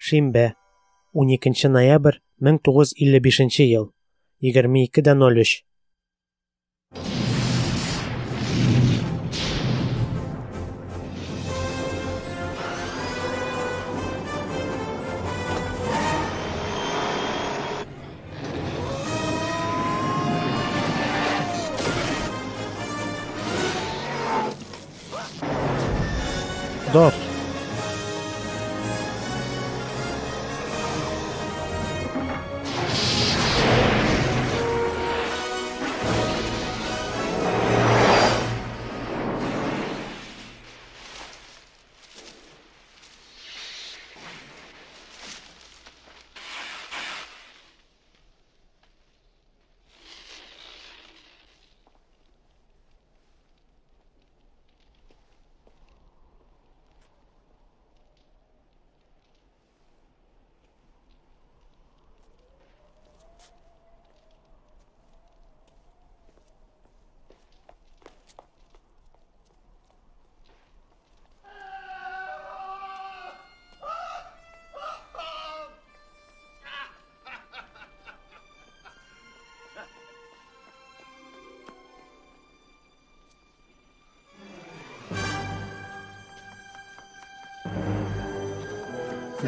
Шимбә, 12 ноябрь 1955 ел, 22:03. Док.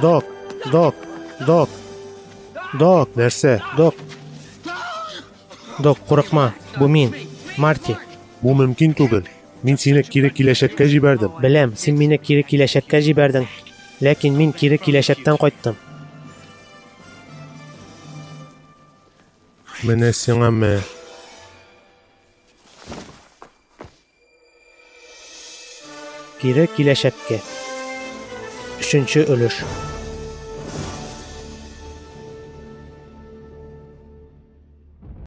Док, док, док. Док, Нәрсә? док. Док, курыкма. Бу мин, Марти. Бу мөмкин түгел. Мин сине кире киләчәккә җибәрдем. Беләм, син мине кире киләчәккә җибәрдең. Ләкин мин кире киләчәктән кайттым. Менә сиңа мә. Кире киләчәккә. 3-нче өлеш.